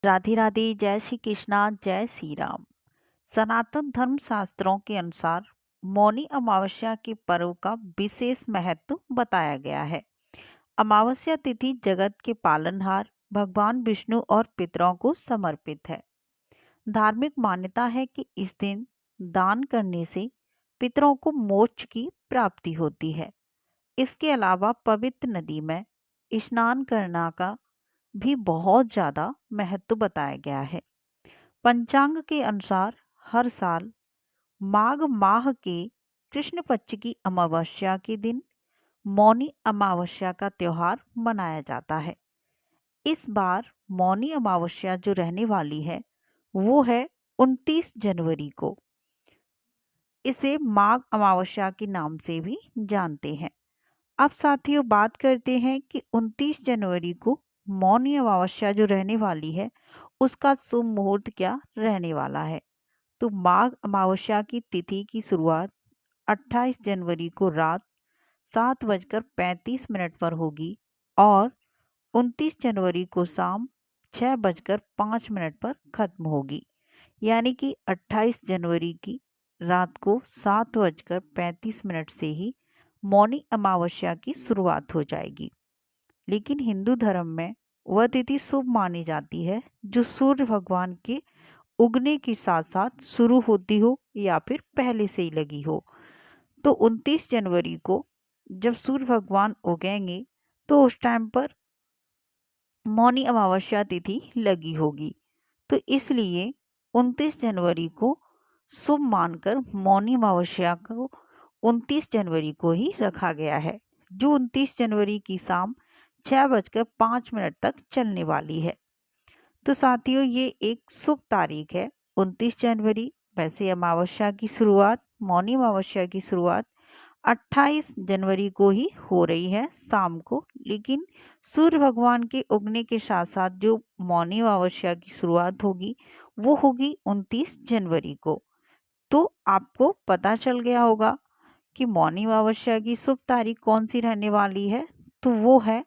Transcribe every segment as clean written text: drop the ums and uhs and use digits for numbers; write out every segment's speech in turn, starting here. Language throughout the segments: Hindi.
राधे राधे, जय श्री कृष्णा, जय श्री राम। सनातन धर्म शास्त्रों के अनुसार मौनी अमावस्या के पर्व का विशेष महत्व बताया गया है। अमावस्या तिथि जगत के पालनहार भगवान विष्णु और पितरों को समर्पित है। धार्मिक मान्यता है कि इस दिन दान करने से पितरों को मोक्ष की प्राप्ति होती है। इसके अलावा पवित्र नदी में स्नान करना का भी बहुत ज़्यादा महत्व बताया गया है। पंचांग के अनुसार हर साल माघ माह के कृष्ण पक्ष की अमावस्या के दिन मौनी अमावस्या का त्योहार मनाया जाता है। इस बार मौनी अमावस्या जो रहने वाली है वो है 29 जनवरी को। इसे माघ अमावस्या के नाम से भी जानते हैं। अब साथियों बात करते हैं कि 29 जनवरी को मौनी अमावस्या जो रहने वाली है उसका शुभ मुहूर्त क्या रहने वाला है। तो माघ अमावस्या की तिथि की शुरुआत 28 जनवरी को रात 7:35 पर होगी और 29 जनवरी को शाम 6:05 पर खत्म होगी। यानी कि 28 जनवरी की रात को 7:35 से ही मौनी अमावस्या की शुरुआत हो जाएगी। लेकिन हिंदू धर्म में वह तिथि शुभ मानी जाती है जो सूर्य भगवान के उगने के साथ साथ शुरू होती हो या फिर पहले से ही लगी हो। तो 29 जनवरी को जब सूर्य भगवान उगेंगे तो उस टाइम पर मौनी अमावस्या तिथि लगी होगी। तो इसलिए 29 जनवरी को शुभ मानकर मौनी अमावस्या को 29 जनवरी को ही रखा गया है, जो 29 जनवरी की शाम 6:05 तक चलने वाली है। तो साथियों ये एक शुभ तारीख है 29 जनवरी। वैसे अमावस्या की शुरुआत, मौनी अमावस्या की शुरुआत 28 जनवरी को ही हो रही है शाम को, लेकिन सूर्य भगवान के उगने के साथ साथ जो मौनी अमावस्या की शुरुआत होगी वो होगी 29 जनवरी को। तो आपको पता चल गया होगा कि मौनी अमावस्या की शुभ तारीख कौन सी रहने वाली है। तो वो है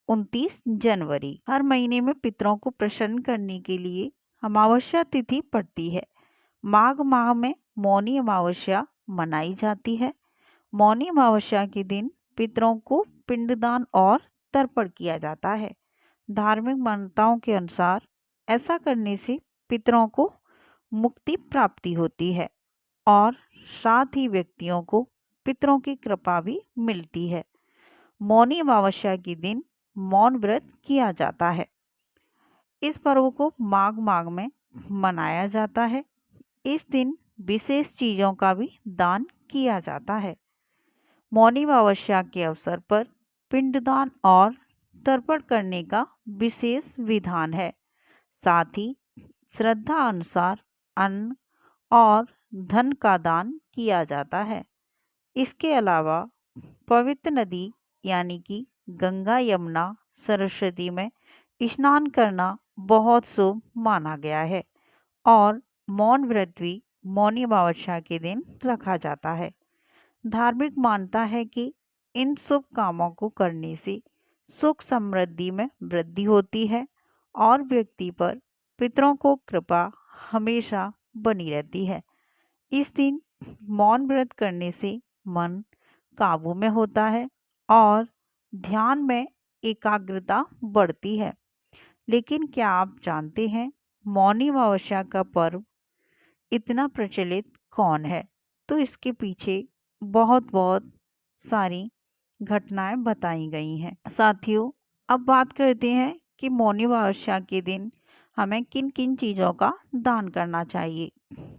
29 जनवरी। हर महीने में पितरों को प्रसन्न करने के लिए अमावस्या तिथि पड़ती है। माघ माह में मौनी अमावस्या मनाई जाती है। मौनी अमावस्या के दिन पितरों को पिंडदान और तर्पण किया जाता है। धार्मिक मान्यताओं के अनुसार ऐसा करने से पितरों को मुक्ति प्राप्ति होती है और साथ ही व्यक्तियों को पितरों की कृपा भी मिलती है। मौनी अमावस्या के दिन मौन व्रत किया जाता है। इस पर्व को माघ माह में मनाया जाता है। इस दिन विशेष चीज़ों का भी दान किया जाता है। मौनी अमावस्या के अवसर पर पिंडदान और तर्पण करने का विशेष विधान है। साथ ही श्रद्धा अनुसार अन्न और धन का दान किया जाता है। इसके अलावा पवित्र नदी यानी कि गंगा, यमुना, सरस्वती में स्नान करना बहुत शुभ माना गया है और मौन व्रत भी मौनी अमावस्या के दिन रखा जाता है। धार्मिक मान्यता है कि इन शुभ कामों को करने से सुख समृद्धि में वृद्धि होती है और व्यक्ति पर पितरों को कृपा हमेशा बनी रहती है। इस दिन मौन व्रत करने से मन काबू में होता है और ध्यान में एकाग्रता बढ़ती है। लेकिन क्या आप जानते हैं मौनी अमावस्या का पर्व इतना प्रचलित कौन है? तो इसके पीछे बहुत बहुत सारी घटनाएं बताई गई हैं। साथियों अब बात करते हैं कि मौनी अमावस्या के दिन हमें किन किन चीज़ों का दान करना चाहिए।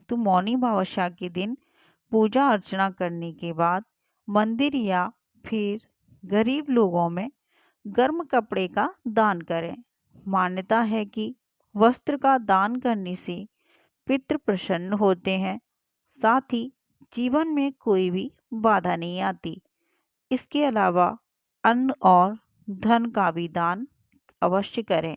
तो मौनी अमावस्या के दिन पूजा अर्चना करने के बाद मंदिर या फिर गरीब लोगों में गर्म कपड़े का दान करें। मान्यता है कि वस्त्र का दान करने से पितृ प्रसन्न होते हैं, साथ ही जीवन में कोई भी बाधा नहीं आती। इसके अलावा अन्न और धन का भी दान अवश्य करें।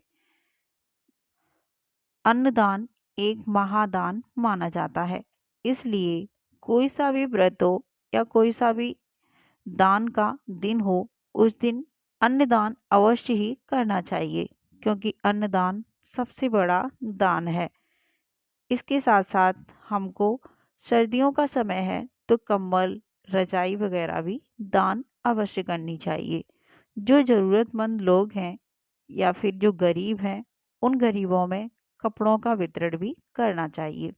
अन्नदान एक महादान माना जाता है, इसलिए कोई सा भी व्रत हो या कोई सा भी दान का दिन हो उस दिन अन्नदान अवश्य ही करना चाहिए, क्योंकि अन्नदान सबसे बड़ा दान है। इसके साथ साथ हमको सर्दियों का समय है तो कंबल, रजाई वगैरह भी दान अवश्य करनी चाहिए। जो ज़रूरतमंद लोग हैं या फिर जो गरीब हैं, उन गरीबों में कपड़ों का वितरण भी करना चाहिए।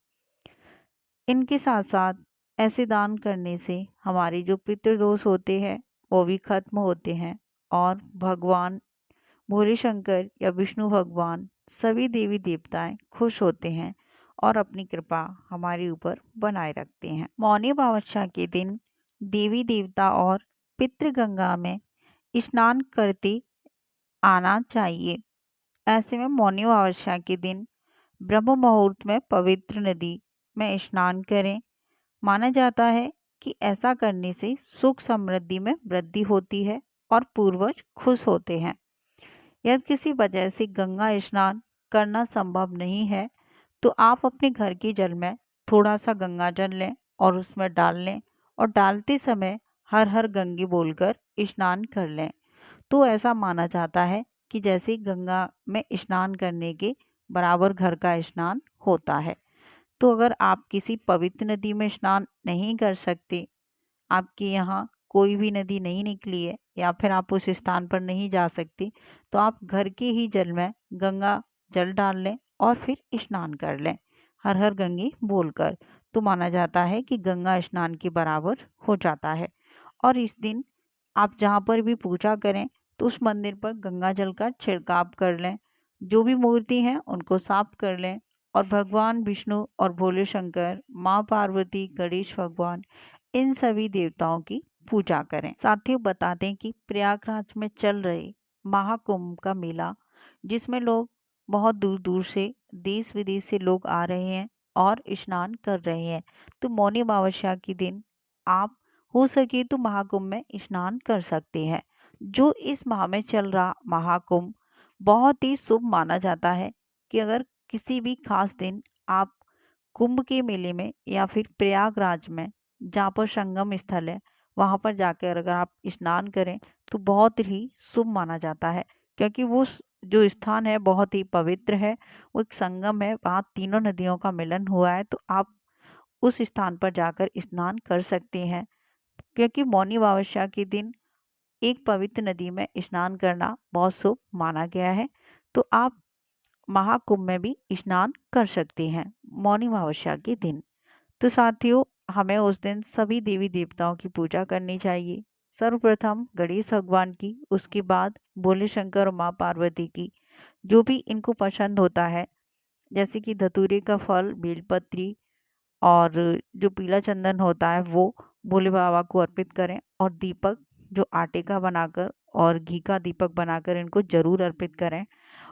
इनके साथ साथ ऐसे दान करने से हमारे जो पितृदोष होते हैं वो भी खत्म होते हैं और भगवान भोले शंकर या विष्णु भगवान सभी देवी देवताएं खुश होते हैं और अपनी कृपा हमारे ऊपर बनाए रखते हैं। मौनी अमावस्या के दिन देवी देवता और पितृगंगा में स्नान करते आना चाहिए। ऐसे में मौनी अमावस्या के दिन ब्रह्म मुहूर्त में पवित्र नदी में स्नान करें। माना जाता है कि ऐसा करने से सुख समृद्धि में वृद्धि होती है और पूर्वज खुश होते हैं। यदि किसी वजह से गंगा स्नान करना संभव नहीं है तो आप अपने घर के जल में थोड़ा सा गंगा जल लें और उसमें डाल लें और डालते समय हर हर गंगे बोलकर स्नान कर लें। तो ऐसा माना जाता है कि जैसे गंगा में स्नान करने के बराबर घर का स्नान होता है। तो अगर आप किसी पवित्र नदी में स्नान नहीं कर सकते, आपके यहाँ कोई भी नदी नहीं निकली है या फिर आप उस स्थान पर नहीं जा सकते, तो आप घर के ही जल में गंगा जल डाल लें और फिर स्नान कर लें हर हर गंगे बोलकर। तो माना जाता है कि गंगा स्नान के बराबर हो जाता है। और इस दिन आप जहाँ पर भी पूजा करें तो उस मंदिर पर गंगा जल का छिड़काव कर लें। जो भी मूर्ति हैं उनको साफ कर लें और भगवान विष्णु और भोले शंकर, माँ पार्वती, गणेश भगवान, इन सभी देवताओं की पूजा करें। साथियों, बता दें कि प्रयागराज में चल रहे महाकुंभ का मेला, जिसमें लोग बहुत दूर दूर से, देश विदेश से लोग आ रहे हैं और स्नान कर रहे हैं। तो मौनी अमावस्या के दिन आप हो सके तो महाकुंभ में स्नान कर सकते हैं। जो इस माह में चल रहा महाकुंभ बहुत ही शुभ माना जाता है कि अगर किसी भी खास दिन आप कुंभ के मेले में या फिर प्रयागराज में, जहाँ पर संगम स्थल है, वहाँ पर जाकर अगर आप स्नान करें तो बहुत ही शुभ माना जाता है। क्योंकि वो जो स्थान है बहुत ही पवित्र है, वो एक संगम है, वहाँ तीनों नदियों का मिलन हुआ है। तो आप उस स्थान पर जाकर स्नान कर सकते हैं। क्योंकि मौनी अमावस्या के दिन एक पवित्र नदी में स्नान करना बहुत शुभ माना गया है। तो आप महाकुंभ में भी स्नान कर सकते हैं मौनी अमावस्या के दिन। तो साथियों, हमें उस दिन सभी देवी देवताओं की पूजा करनी चाहिए। सर्वप्रथम गणेश भगवान की, उसके बाद भोले शंकर और माँ पार्वती की, जो भी इनको पसंद होता है, जैसे कि धतूरे का फल, बेलपत्री और जो पीला चंदन होता है वो भोले बाबा को अर्पित करें। और दीपक जो आटे का बनाकर और घी का दीपक बनाकर इनको जरूर अर्पित करें।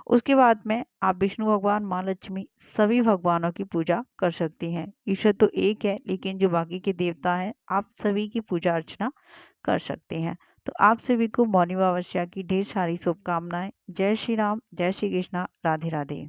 उसके बाद में आप विष्णु भगवान, माँ लक्ष्मी, सभी भगवानों की पूजा कर सकती हैं। ईश्वर तो एक है, लेकिन जो बाकी के देवता हैं आप सभी की पूजा अर्चना कर सकते हैं। तो आप सभी को मौनी अमावस्या की ढेर सारी शुभकामनाएं। जय श्री राम, जय श्री कृष्णा, राधे राधे।